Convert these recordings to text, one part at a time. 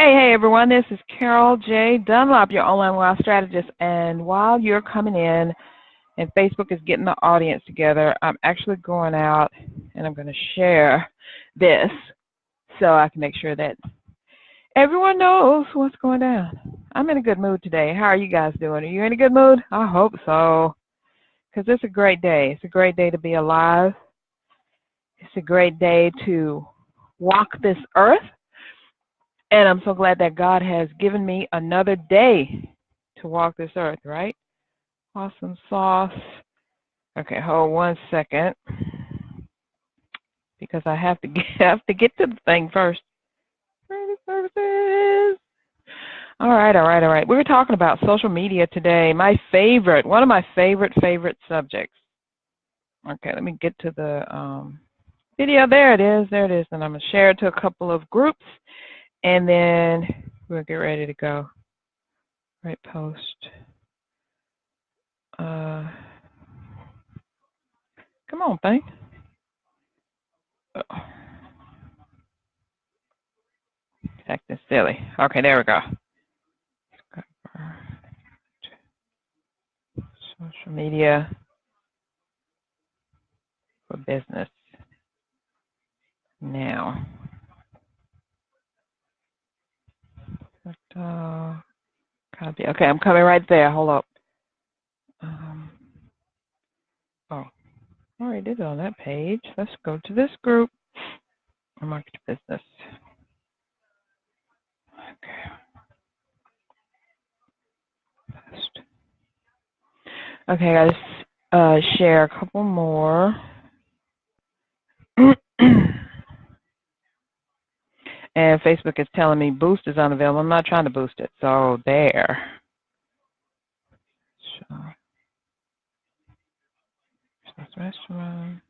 Hey everyone, this is Carol J. Dunlop, your online wealth strategist. And while you're coming in and Facebook is getting the audience together, I'm actually going out and I'm going to share this so I can make sure that everyone knows what's going down. I'm in a good mood today. How are you guys doing? Are you in a good mood? I hope so, because it's a great day. It's a great day to be alive. It's a great day to walk this earth. And I'm so glad that God has given me another day to walk this earth, right? Awesome sauce. Okay, hold 1 second because I have to get to the thing first. Services. All right. We were talking about social media today. One of my favorite subjects. Okay, let me get to the video. There it is. And I'm going to share it to a couple of groups. And then we'll get ready to go. Right post. Come on, thing. Acting silly. Okay, there we go. Social media for business now. Copy. Okay, I'm coming right there. Hold up. I already did it on that page. Let's go to this group. Market business. Okay, guys. Share a couple more. And Facebook is telling me boost is unavailable. I'm not trying to boost it. So there. Restaurant.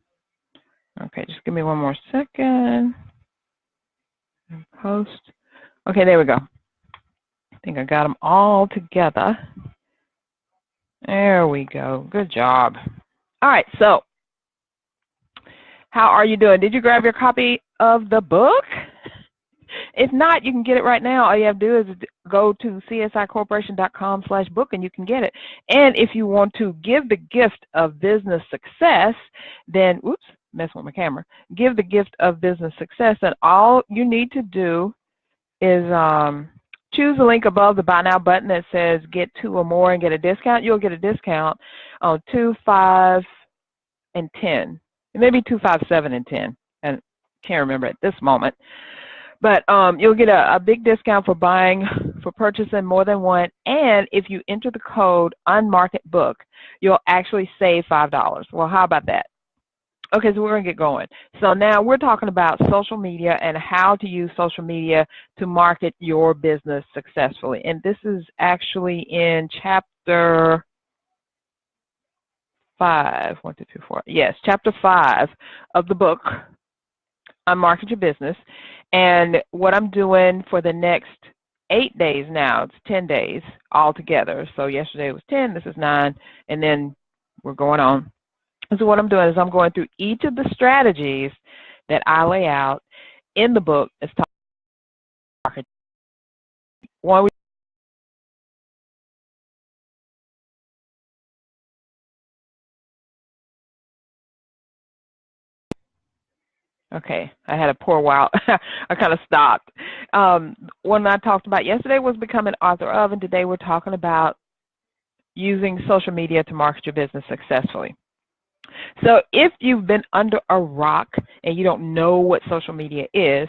Okay, just give me 1 more second. And post. Okay, there we go. I think I got them all together. There we go. Good job. All right, so how are you doing? Did you grab your copy of the book? If not, you can get it right now. All you have to do is go to csicorporation.com/book and you can get it. And if you want to give the gift of business success, then, oops, messing with my camera. Give the gift of business success, and all you need to do is choose the link above the Buy Now button that says get 2 or more and get a discount. You'll get a discount on 2, 5, and 10. Maybe 2, 5, 7, and 10. And can't remember at this moment. But you'll get a big discount for purchasing more than one. And if you enter the code UNMARKETBOOK, you'll actually save $5. Well, how about that? Okay, so we're going to get going. So now we're talking about social media and how to use social media to market your business successfully. And this is actually in chapter 5. 1, 2, 3, 4. Yes, chapter 5 of the book, Unmarket Your Business. And what I'm doing for the next 8 days now, it's 10 days altogether. So yesterday was 10, this is 9, and then we're going on. So what I'm doing is I'm going through each of the strategies that I lay out in the book. It's talking about one. Okay, I had a poor while. I kind of stopped. One I talked about yesterday was becoming author of, and today we're talking about using social media to market your business successfully. So if you've been under a rock and you don't know what social media is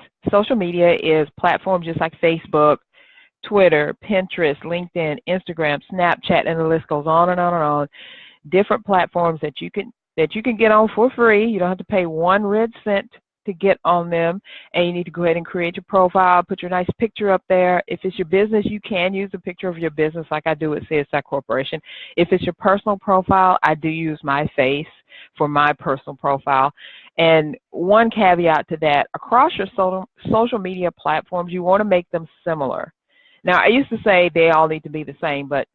platforms just like Facebook, Twitter, Pinterest, LinkedIn, Instagram, Snapchat, and the list goes on and on and on. Different platforms that you can get on for free. You don't have to pay 1 red cent to get on them, and you need to go ahead and create your profile, put your nice picture up there. If it's your business, you can use a picture of your business like I do at CSI Corporation. If it's your personal profile, I do use my face for my personal profile. And one caveat to that, across your social media platforms, you want to make them similar. Now, I used to say they all need to be the same, but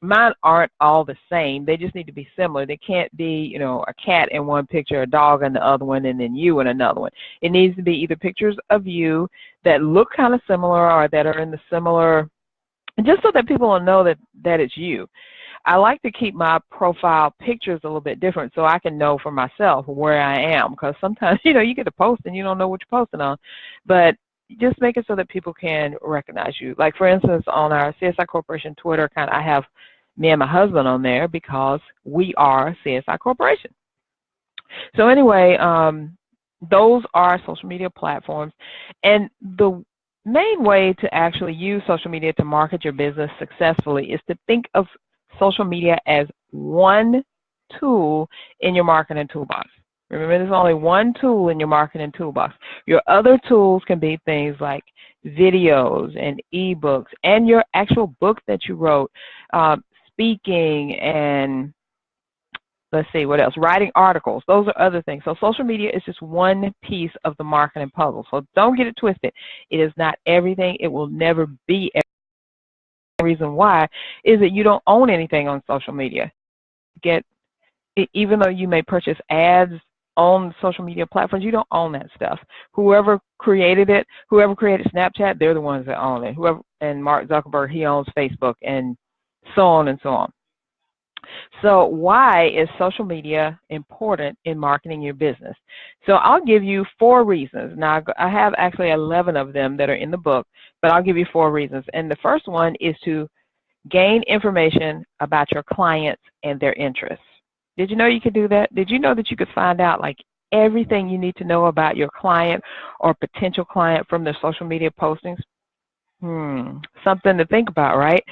mine aren't all the same. They just need to be similar. They can't be, you know, a cat in one picture, a dog in the other one, and then you in another one. It needs to be either pictures of you that look kind of similar or that are in the similar, just so that people will know that it's you. I like to keep my profile pictures a little bit different so I can know for myself where I am, because sometimes, you know, you get to post and you don't know what you're posting on. But just make it so that people can recognize you. Like, for instance, on our CSI Corporation Twitter account, I have me and my husband on there because we are CSI Corporation. So anyway, those are social media platforms. And the main way to actually use social media to market your business successfully is to think of social media as one tool in your marketing toolbox. Remember, there's only one tool in your marketing toolbox. Your other tools can be things like videos and ebooks and your actual book that you wrote, speaking, and let's see, what else? Writing articles. Those are other things. So social media is just one piece of the marketing puzzle. So don't get it twisted. It is not everything. It will never be everything. The reason why is that you don't own anything on social media. Even though you may purchase ads on social media platforms, you don't own that stuff. Whoever created it, whoever created Snapchat, they're the ones that own it. And Mark Zuckerberg, he owns Facebook, and so on and so on. So why is social media important in marketing your business? So I'll give you 4 reasons. Now, I have actually 11 of them that are in the book, but I'll give you 4 reasons. And the first one is to gain information about your clients and their interests. Did you know you could do that? Did you know that you could find out like everything you need to know about your client or potential client from their social media postings? Something to think about, right?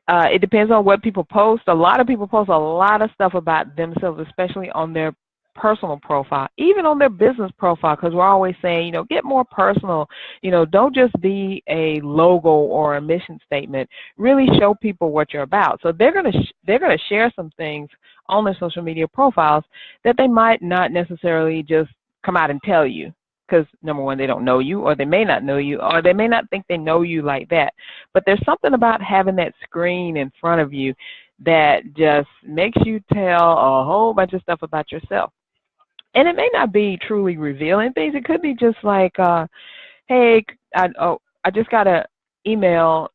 It depends on what people post. A lot of people post a lot of stuff about themselves, especially on their personal profile, even on their business profile, because we're always saying, you know, get more personal. You know, don't just be a logo or a mission statement. Really show people what you're about. So they're gonna share some things on their social media profiles that they might not necessarily just come out and tell you. Because, number one, they don't know you, or they may not know you, or they may not think they know you like that. But there's something about having that screen in front of you that just makes you tell a whole bunch of stuff about yourself. And it may not be truly revealing things. It could be just like, hey, I just got an email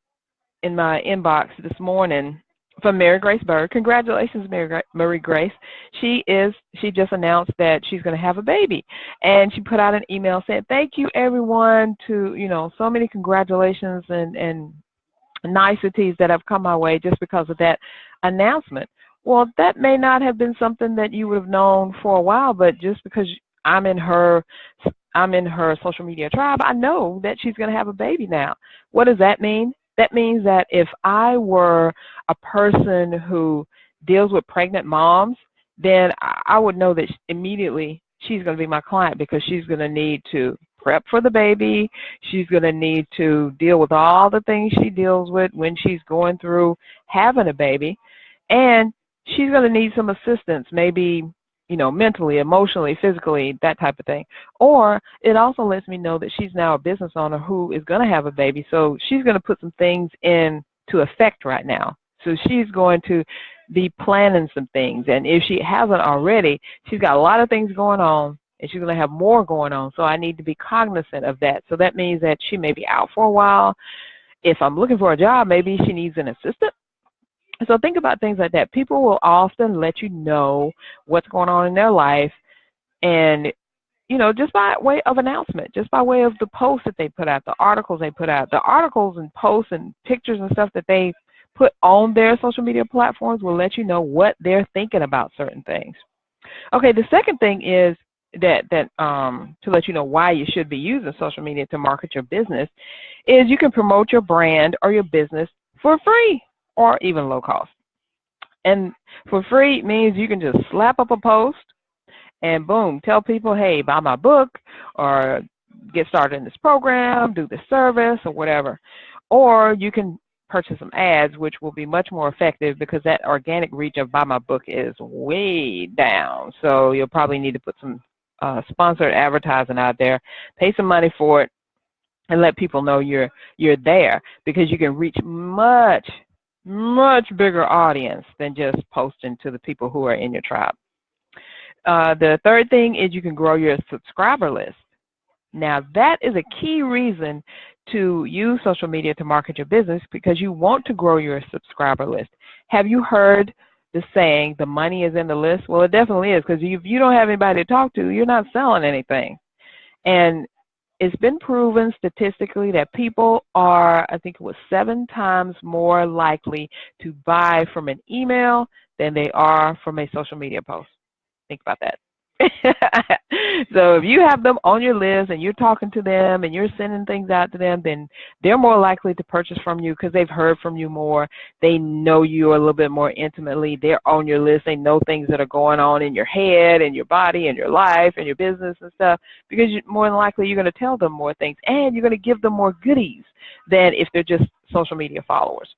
in my inbox this morning from Mary Grace Berg. Congratulations, Mary Grace. She just announced that she's going to have a baby, and she put out an email saying, thank you everyone, to, you know, so many congratulations and niceties that have come my way just because of that announcement. Well, that may not have been something that you would have known for a while, but just because I'm in her social media tribe, I know that she's going to have a baby now. What does that mean? That means that if I were a person who deals with pregnant moms, then I would know that immediately she's going to be my client, because she's going to need to prep for the baby. She's going to need to deal with all the things she deals with when she's going through having a baby. And she's going to need some assistance, maybe, you know, mentally, emotionally, physically, that type of thing. Or it also lets me know that she's now a business owner who is going to have a baby. So she's going to put some things into effect right now. So she's going to be planning some things. And if she hasn't already, she's got a lot of things going on, and she's going to have more going on. So I need to be cognizant of that. So that means that she may be out for a while. If I'm looking for a job, maybe she needs an assistant. So think about things like that. People will often let you know what's going on in their life, and, you know, just by way of announcement, just by way of the posts that they put out, the articles they put out. The articles and posts and pictures and stuff that they put on their social media platforms will let you know what they're thinking about certain things. Okay, the second thing is that to let you know why you should be using social media to market your business is you can promote your brand or your business for free, or even low cost. And for free means you can just slap up a post and boom, tell people, hey, buy my book, or get started in this program, do this service, or whatever. Or you can purchase some ads, which will be much more effective, because that organic reach of buy my book is way down. So you'll probably need to put some sponsored advertising out there, pay some money for it, and let people know you're there, because you can reach much much bigger audience than just posting to the people who are in your tribe. The third thing is you can grow your subscriber list. Now, that is a key reason to use social media to market your business, because you want to grow your subscriber list. Have you heard the saying, the money is in the list? Well, it definitely is, because if you don't have anybody to talk to, you're not selling anything. And it's been proven statistically that people are, I think it was 7 times more likely to buy from an email than they are from a social media post. Think about that. So if you have them on your list and you're talking to them and you're sending things out to them, then they're more likely to purchase from you because they've heard from you more. They know you a little bit more intimately. They're on your list. They know things that are going on in your head and your body and your life and your business and stuff, because more than likely you're going to tell them more things, and you're going to give them more goodies than if they're just social media followers.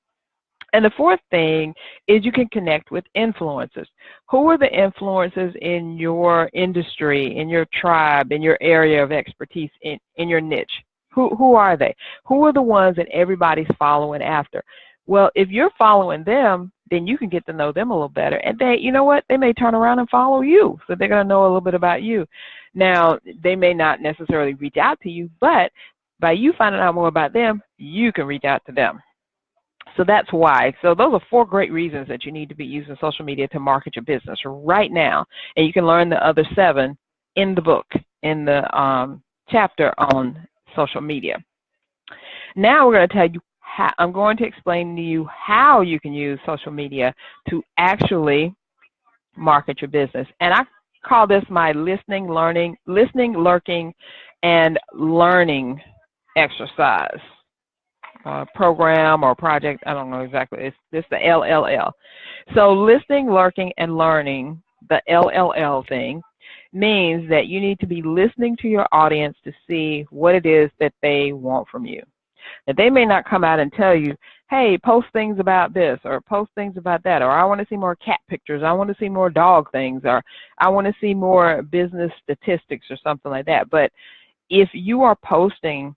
And the fourth thing is you can connect with influencers. Who are the influencers in your industry, in your tribe, in your area of expertise, in your niche? Who are they? Who are the ones that everybody's following after? Well, if you're following them, then you can get to know them a little better. And they, you know what, they may turn around and follow you. So they're going to know a little bit about you. Now, they may not necessarily reach out to you, but by you finding out more about them, you can reach out to them. So that's why. So those are 4 great reasons that you need to be using social media to market your business right now. And you can learn the other 7 in the book, in the chapter on social media. Now we're going to tell you how, I'm going to explain to you how you can use social media to actually market your business. And I call this my listening, lurking, and learning exercise. Program or project, I don't know exactly. It's the LLL. So listening, lurking, and learning, the LLL thing, means that you need to be listening to your audience to see what it is that they want from you. Now, they may not come out and tell you, hey, post things about this or post things about that, or I want to see more cat pictures, I want to see more dog things, or I want to see more business statistics or something like that. But if you are posting,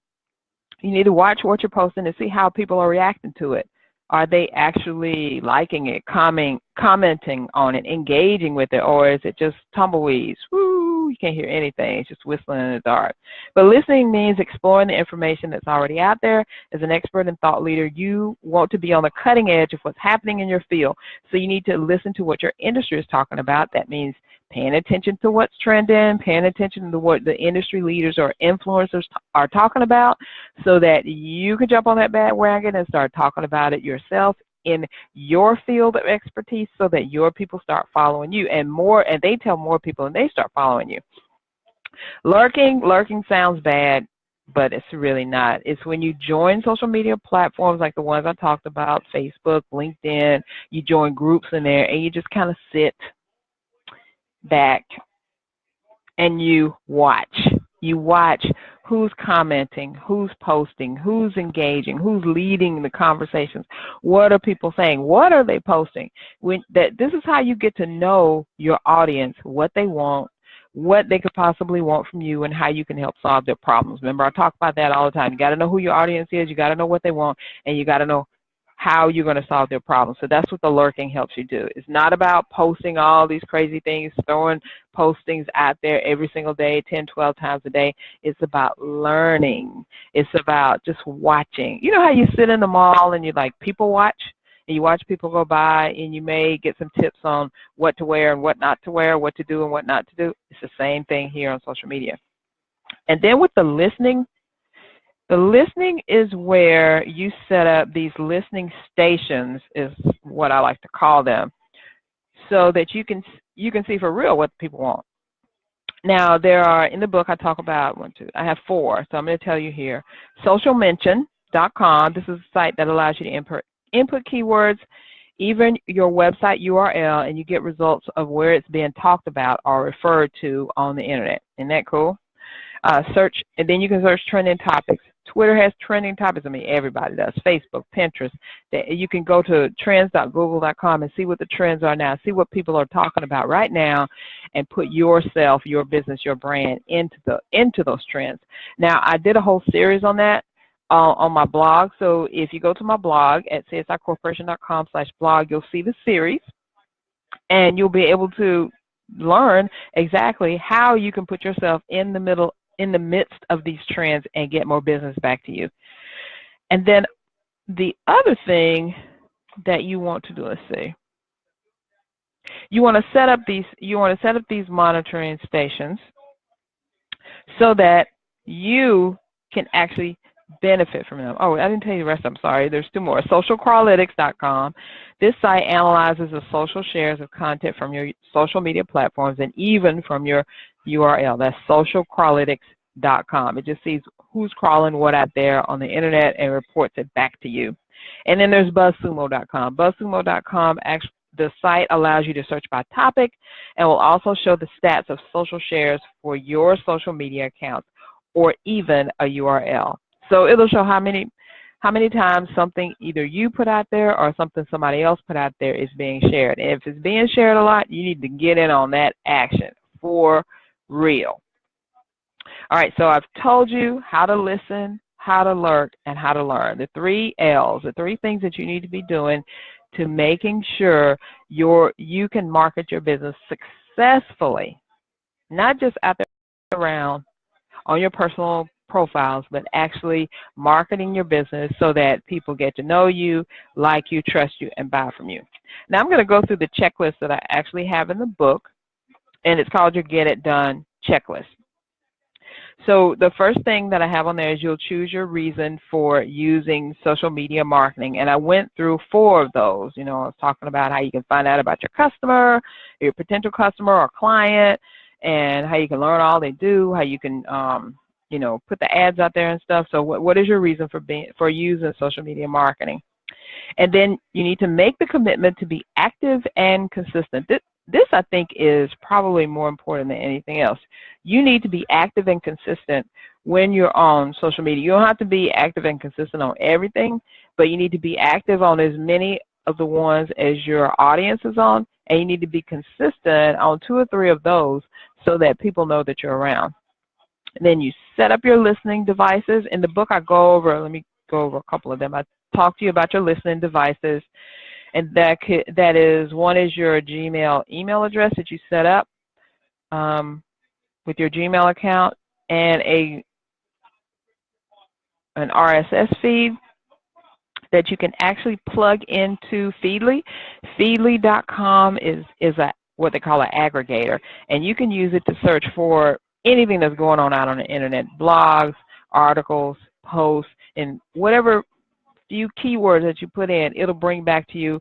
you need to watch what you're posting and see how people are reacting to it. Are they actually liking it, commenting on it, engaging with it, or is it just tumbleweeds? Woo, you can't hear anything. It's just whistling in the dark. But listening means exploring the information that's already out there. As an expert and thought leader, you want to be on the cutting edge of what's happening in your field. So you need to listen to what your industry is talking about. That means paying attention to what's trending, paying attention to what the industry leaders or influencers are talking about, so that you can jump on that bandwagon and start talking about it yourself in your field of expertise, so that your people start following you, and they tell more people and they start following you. Lurking sounds bad, but it's really not. It's when you join social media platforms like the ones I talked about, Facebook, LinkedIn, you join groups in there and you just kind of sit back and you watch. You watch who's commenting, who's posting, who's engaging, who's leading the conversations. What are people saying? What are they posting? This is how you get to know your audience, what they want, what they could possibly want from you, and how you can help solve their problems. Remember, I talk about that all the time. You got to know who your audience is, you got to know what they want, and you got to know how you're going to solve their problems. So that's what the lurking helps you do. It's not about posting all these crazy things, throwing postings out there every single day, 10, 12 times a day. It's about learning. It's about just watching. You know how you sit in the mall and you like people watch? And you watch people go by and you may get some tips on what to wear and what not to wear, what to do and what not to do. It's the same thing here on social media. And then with the listening is where you set up these listening stations, is what I like to call them, so that you can see for real what people want. Now, there are, in the book, I talk about, I have 4, so I'm going to tell you here. Socialmention.com, this is a site that allows you to input keywords, even your website URL, and you get results of where it's being talked about or referred to on the internet. Isn't that cool? Search, and then you can search trending topics. Twitter has trending topics. I mean, everybody does. Facebook, Pinterest. You can go to trends.google.com and see what the trends are now. See what people are talking about right now, and put yourself, your business, your brand into those trends. Now, I did a whole series on that. on my blog. So if you go to my blog at csicorporation.com/blog, you'll see the series, and you'll be able to learn exactly how you can put yourself in the midst of these trends and get more business back to you. And then the other thing that you want to do, let's see, you want to set up these monitoring stations so that you can actually benefit from them. Oh, I didn't tell you the rest. I'm sorry. There's two more. Socialcrawlytics.com. This site analyzes the social shares of content from your social media platforms and even from your URL. That's socialcrawlytics.com. It just sees who's crawling what out there on the internet and reports it back to you. And then there's BuzzSumo.com. BuzzSumo.com, the site allows you to search by topic and will also show the stats of social shares for your social media accounts or even a URL. So it'll show how many times something either you put out there or something somebody else put out there is being shared. And if it's being shared a lot, you need to get in on that action for real. All right, so I've told you how to listen, how to lurk, and how to learn. The 3 L's, the 3 things that you need to be doing to making sure you can market your business successfully, not just out there around on your personal profiles, but actually marketing your business so that people get to know you, like you, trust you, and buy from you. Now I'm going to go through the checklist that I actually have in the book, and it's called your Get It Done checklist. So the first thing that I have on there is you'll choose your reason for using social media marketing. And I went through 4 of those. You know, I was talking about how you can find out about your customer, your potential customer or client, and how you can learn all they do, how you can, you know, put the ads out there and stuff. So what is your reason for using social media marketing? And then you need to make the commitment to be active and consistent. This, I think, is probably more important than anything else. You need to be active and consistent when you're on social media. You don't have to be active and consistent on everything, but you need to be active on as many of the ones as your audience is on, and you need to be consistent on 2 or 3 of those so that people know that you're around. And then you set up your listening devices. In the book, let me go over a couple of them. I talk to you about your listening devices. And that is, one is your Gmail email address that you set up with your Gmail account, and an RSS feed that you can actually plug into Feedly. Feedly.com is what they call an aggregator, and you can use it to search for anything that's going on out on the internet, blogs, articles, posts, and whatever few keywords that you put in, it'll bring back to you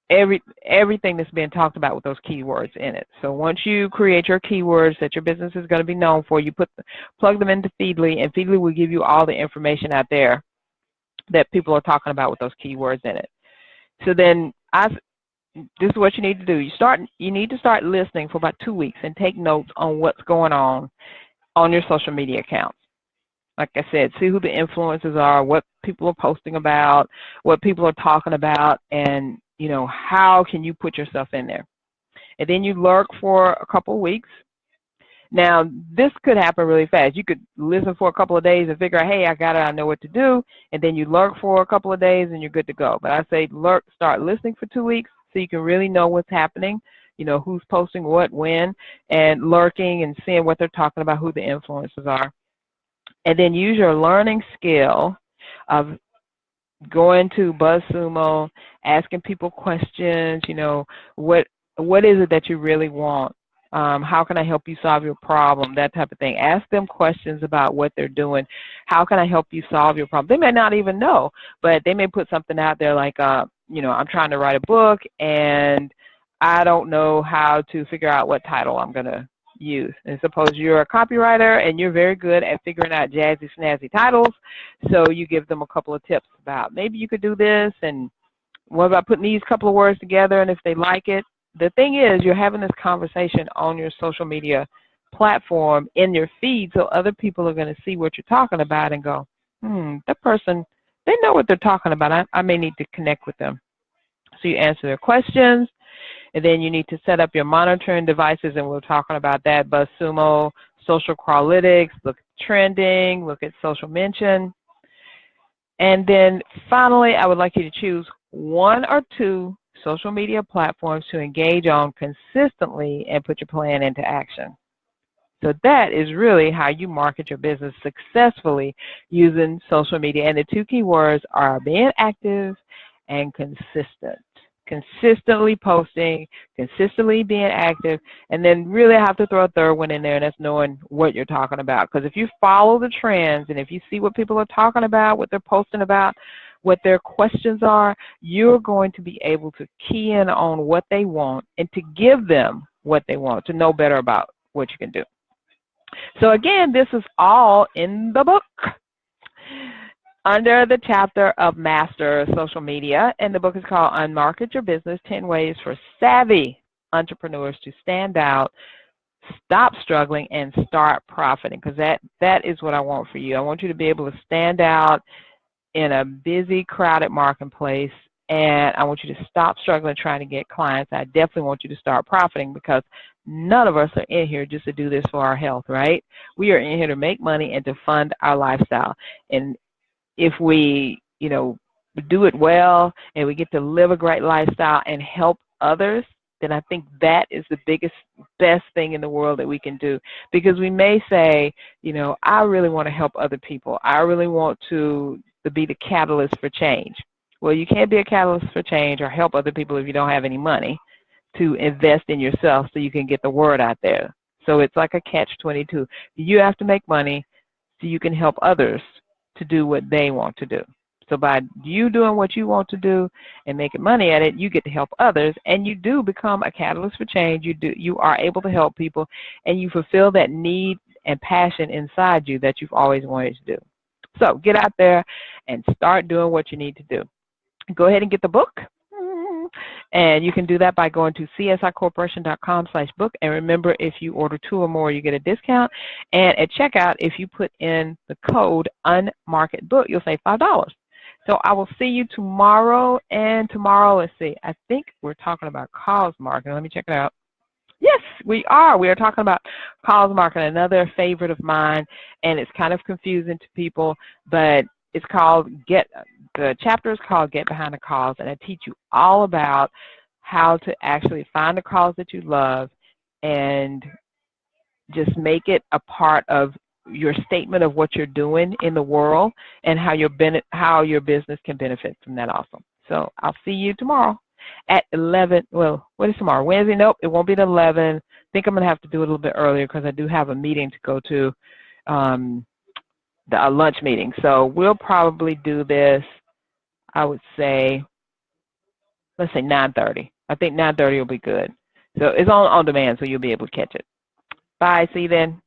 everything that's being talked about with those keywords in it. So once you create your keywords that your business is going to be known for, you plug them into Feedly, and Feedly will give you all the information out there that people are talking about with those keywords in it. So then this is what you need to do. You need to start listening for about 2 weeks and take notes on what's going on your social media accounts. Like I said, see who the influencers are, what people are posting about, what people are talking about, and you know, how can you put yourself in there? And then you lurk for a couple of weeks. Now, this could happen really fast. You could listen for a couple of days and figure out, hey, I know what to do. And then you lurk for a couple of days and you're good to go. But I say start listening for 2 weeks so you can really know what's happening, you know, who's posting what, when, and lurking and seeing what they're talking about, who the influencers are. And then use your learning skill of going to BuzzSumo, asking people questions, you know, what is it that you really want? How can I help you solve your problem? That type of thing. Ask them questions about what they're doing. How can I help you solve your problem? They may not even know, but they may put something out there like, you know, I'm trying to write a book and I don't know how to figure out what title I'm going to use. And suppose you're a copywriter and you're very good at figuring out jazzy, snazzy titles, so you give them a couple of tips about maybe you could do this, and what about putting these couple of words together, and if they like it. The thing is, you're having this conversation on your social media platform in your feed, so other people are going to see what you're talking about and go, that person, they know what they're talking about. I may need to connect with them. So you answer their questions. And then you need to set up your monitoring devices, and we're talking about that. BuzzSumo, Social Crawlytics, look at trending, look at social mention. And then finally, I would like you to choose one or two social media platforms to engage on consistently and put your plan into action. So that is really how you market your business successfully using social media. And the two key words are being active and consistent. Consistently posting, consistently being active, and then really have to throw a third one in there, and that's knowing what you're talking about. Because if you follow the trends and if you see what people are talking about, what they're posting about, what their questions are, you're going to be able to key in on what they want and to give them what they want, to know better about what you can do. So again, this is all in the book under the chapter of Master Social Media, and the book is called Unmarket Your Business, 10 Ways for Savvy Entrepreneurs to Stand Out, Stop Struggling, and Start Profiting, because that is what I want for you. I want you to be able to stand out in a busy, crowded marketplace, and I want you to stop struggling trying to get clients. I definitely want you to start profiting, because none of us are in here just to do this for our health, right? We are in here to make money and to fund our lifestyle. And if we, do it well and we get to live a great lifestyle and help others, then I think that is the biggest, best thing in the world that we can do. Because we may say, I really want to help other people. I really want to be the catalyst for change. Well, you can't be a catalyst for change or help other people if you don't have any money to invest in yourself so you can get the word out there. So it's like a catch-22. You have to make money so you can help others to do what they want to do. So by you doing what you want to do and making money at it, you get to help others, and you do become a catalyst for change. You are able to help people, and you fulfill that need and passion inside you that you've always wanted to do. So get out there and start doing what you need to do. Go ahead and get the book. And you can do that by going to csicorporation.com/book. And remember, if you order 2 or more, you get a discount. And at checkout, if you put in the code UNMARKETBOOK, you'll save $5. So I will see you tomorrow. And tomorrow, let's see, I think we're talking about calls marketing. Let me check it out. Yes, we are. We are talking about calls marketing, another favorite of mine. And it's kind of confusing to people, but it's called the chapter is called Get Behind the Calls, and I teach you all about how to actually find the calls that you love and just make it a part of your statement of what you're doing in the world and how your business can benefit from that also. So I'll see you tomorrow at 11. Well, what is tomorrow? Wednesday? Nope, it won't be at 11. I think I'm going to have to do it a little bit earlier because I do have a meeting to go to, a lunch meeting. So we'll probably do this, I would say, let's say 9:30. I think 9:30 will be good. So it's on demand, so you'll be able to catch it. Bye. See you then.